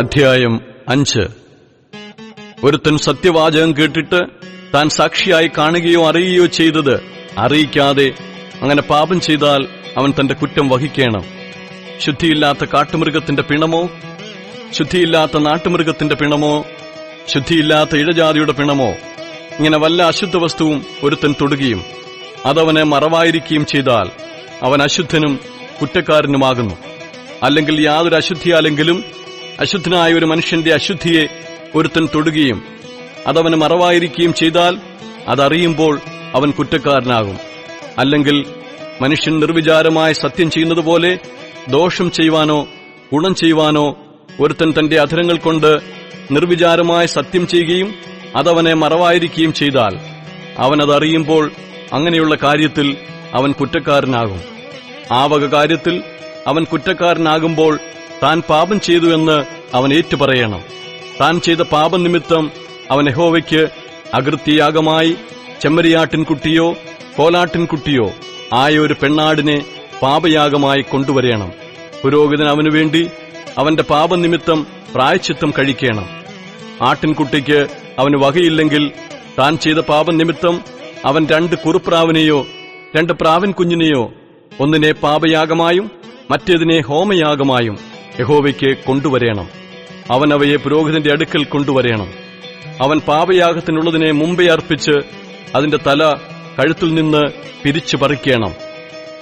അധ്യായം 5. ഒരുത്തൻ സത്യവാചകം കേട്ടിട്ട് താൻ സാക്ഷിയായി കാണുകയോ അറിയുകയോ ചെയ്തത് അറിയിക്കാതെ അങ്ങനെ പാപം ചെയ്താൽ അവൻ തന്റെ കുറ്റം വഹിക്കണം. ശുദ്ധിയില്ലാത്ത കാട്ടുമൃഗത്തിന്റെ പിണമോ, ശുദ്ധിയില്ലാത്ത നാട്ടുമൃഗത്തിന്റെ പിണമോ, ശുദ്ധിയില്ലാത്ത ഇഴജാതിയുടെ പിണമോ, ഇങ്ങനെ വല്ല അശുദ്ധ വസ്തുവും ഒരുത്തൻ തൊടുകയും അതവന് മറവായിരിക്കുകയും ചെയ്താൽ അവൻ അശുദ്ധനും കുറ്റക്കാരനുമാകുന്നു. അല്ലെങ്കിൽ യാതൊരു അശുദ്ധിയാലെങ്കിലും അശുദ്ധനായ ഒരു മനുഷ്യന്റെ അശുദ്ധിയെ ഒരുത്തൻ തൊടുകയും അതവന് മറവായിരിക്കുകയും ചെയ്താൽ അതറിയുമ്പോൾ അവൻ കുറ്റക്കാരനാകും. അല്ലെങ്കിൽ മനുഷ്യൻ നിർവിചാരമായി സത്യം ചെയ്യുന്നതുപോലെ ദോഷം ചെയ്യുവാനോ ഗുണം ചെയ്യുവാനോ ഒരുത്തൻ തന്റെ അധരങ്ങൾ കൊണ്ട് നിർവിചാരമായി സത്യം ചെയ്യുകയും അതവനെ മറവായിരിക്കുകയും ചെയ്താൽ അവനതറിയുമ്പോൾ അങ്ങനെയുള്ള കാര്യത്തിൽ അവൻ കുറ്റക്കാരനാകും. ആ വക കാര്യത്തിൽ അവൻ കുറ്റക്കാരനാകുമ്പോൾ താൻ പാപം ചെയ്തു എന്ന് അവൻ ഏറ്റുപറയണം. താൻ ചെയ്ത പാപനിമിത്തം അവൻ യഹോവയ്ക്ക് അകൃത്യയാഗമായി ചെമ്മരിയാട്ടിൻകുട്ടിയോ കോലാട്ടിൻകുട്ടിയോ ആയ ഒരു പെണ്ണാടിനെ പാപയാഗമായി കൊണ്ടുവരേണം. പുരോഹിതൻ അവനുവേണ്ടി അവന്റെ പാപനിമിത്തം പ്രായശ്ചിത്തം കഴിക്കണം. ആട്ടിൻകുട്ടിക്ക് അവന് വകയില്ലെങ്കിൽ താൻ ചെയ്ത പാപനിമിത്തം അവൻ 2 കുറുപ്രാവിനെയോ 2 പ്രാവിൻ കുഞ്ഞിനെയോ ഒന്നിനെ പാപയാഗമായും മറ്റേതിനെ ഹോമയാഗമായും യഹോവയ്ക്ക് കൊണ്ടുവരേണം. അവൻ അവയെ പുരോഹിതന്റെ അടുക്കൽ കൊണ്ടുവരേണം. അവൻ പാപയാഗത്തിനുള്ളതിനെ മുമ്പേ അർപ്പിച്ച് അതിന്റെ തല കഴുത്തിൽ നിന്ന് പിരിച്ചു പറിക്കണം.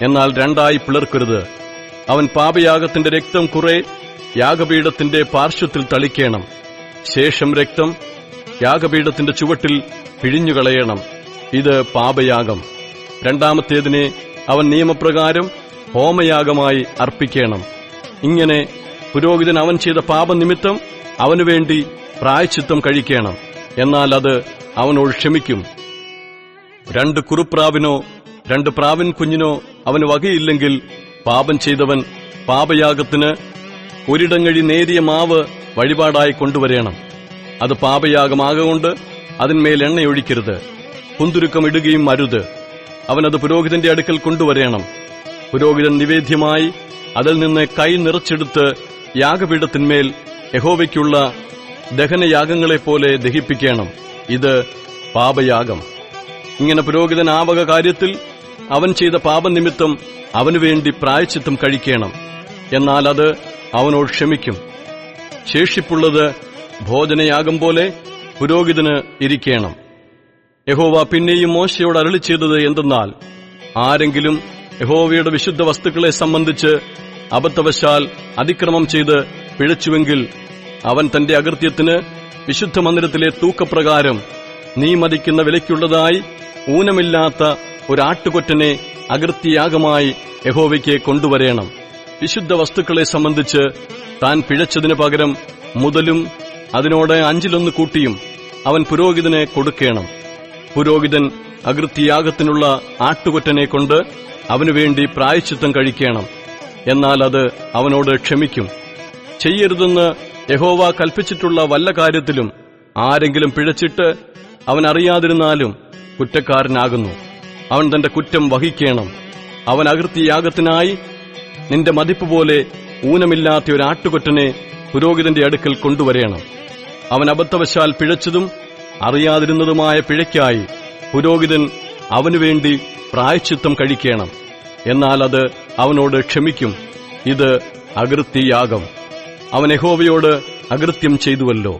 എന്നാൽ 2 പിളർക്കരുത്. അവൻ പാപയാഗത്തിന്റെ രക്തം കുറെ യാഗപീഠത്തിന്റെ പാർശ്വത്തിൽ തളിക്കണം. ശേഷം രക്തം യാഗപീഠത്തിന്റെ ചുവട്ടിൽ പിഴിഞ്ഞുകളയണം. ഇത് പാപയാഗം. 2 അവൻ നിയമപ്രകാരം ഹോമയാഗമായി അർപ്പിക്കണം. ഇങ്ങനെ പുരോഹിതൻ അവൻ ചെയ്ത പാപനിമിത്തം അവനുവേണ്ടി പ്രായശ്ചിത്തം കഴിക്കണം. എന്നാൽ അത് അവനോട് ക്ഷമിക്കും. 2 കുറുപ്രാവിനോ 2 പ്രാവിൻ കുഞ്ഞിനോ അവന് വകയില്ലെങ്കിൽ പാപം ചെയ്തവൻ പാപയാഗത്തിന് ഒരിടങ്ങഴി നേരിയ മാവ് വഴിപാടായി കൊണ്ടുവരേണം. അത് പാപയാഗമാകൊണ്ട് അതിന്മേൽ എണ്ണയൊഴിക്കരുത്. കുന്തുരുക്കം ഇടുകയും അരുത്. അവനത് പുരോഹിതന്റെ അടുക്കൽ കൊണ്ടുവരേണം. പുരോഹിതൻ നിവേദ്യമായി അതിൽ നിന്ന് കൈ നിറച്ചെടുത്ത് യാഗപീഠത്തിന്മേൽ യഹോവയ്ക്കുള്ള ദഹനയാഗങ്ങളെപ്പോലെ ദഹിപ്പിക്കണം. ഇത് പാപയാഗം. ഇങ്ങനെ പുരോഹിതൻ ആ വക കാര്യത്തിൽ അവൻ ചെയ്ത പാപനിമിത്തം അവനുവേണ്ടി പ്രായശ്ചിത്തം കഴിക്കണം. എന്നാൽ അത് അവനോട് ക്ഷമിക്കും. ശേഷിപ്പുള്ളത് ഭോജനയാഗം പോലെ പുരോഹിതന് ഇരിക്കണം. യഹോവ പിന്നെയും മോശയോട് അരുളിച്ചെയ്തത് എന്തെന്നാൽ, ആരെങ്കിലും യഹോവയുടെ വിശുദ്ധ വസ്തുക്കളെ സംബന്ധിച്ച് അബദ്ധവശാൽ അതിക്രമം ചെയ്ത് പിഴച്ചുവെങ്കിൽ അവൻ തന്റെ അകൃത്യത്തിന് വിശുദ്ധ മന്ദിരത്തിലെ തൂക്കപ്രകാരം നീ മതിക്കുന്ന വിലയ്ക്കുള്ളതായി ഊനമില്ലാത്ത ഒരാട്ടുകൊറ്റനെ അകൃത്യയാഗമായി യഹോവയ്ക്ക് കൊണ്ടുവരേണം. വിശുദ്ധ വസ്തുക്കളെ സംബന്ധിച്ച് താൻ പിഴച്ചതിനു പകരം മുതലും അതിനോട് 5 കൂട്ടിയും അവൻ പുരോഹിതനെ കൊടുക്കണം. പുരോഹിതൻ അകൃത്യയാഗത്തിനുള്ള ആട്ടുകൊറ്റനെ കൊണ്ട് അവനുവേണ്ടി പ്രായശ്ചിത്തം കഴിക്കണം. എന്നാൽ അത് അവനോട് ക്ഷമിക്കും. ചെയ്യരുതെന്ന് യഹോവ കൽപ്പിച്ചിട്ടുള്ള വല്ല കാര്യത്തിലും ആരെങ്കിലും പിഴച്ചിട്ട് അവൻ അറിയാതിരുന്നാലും കുറ്റക്കാരനാകുന്നു. അവൻ തന്റെ കുറ്റം വഹിക്കണം. അവൻ അകൃത്യയാഗത്തിനായി നിന്റെ മതിപ്പ് പോലെ ഊനമില്ലാത്ത ഒരു ആട്ടുകൊറ്റനെ പുരോഹിതന്റെ അടുക്കൽ കൊണ്ടുവരേണം. അവൻ അബദ്ധവശാൽ പിഴച്ചതും അറിയാതിരുന്നതുമായ പിഴയ്ക്കായി പുരോഹിതൻ അവനുവേണ്ടി പ്രായശ്ചിത്തം കഴിക്കണം. എന്നാൽ അത് അവനോട് ക്ഷമിക്കും. ഇത് അകൃത്യയാഗം. അവൻ യഹോവയോട് അകൃത്യം ചെയ്തുവല്ലോ.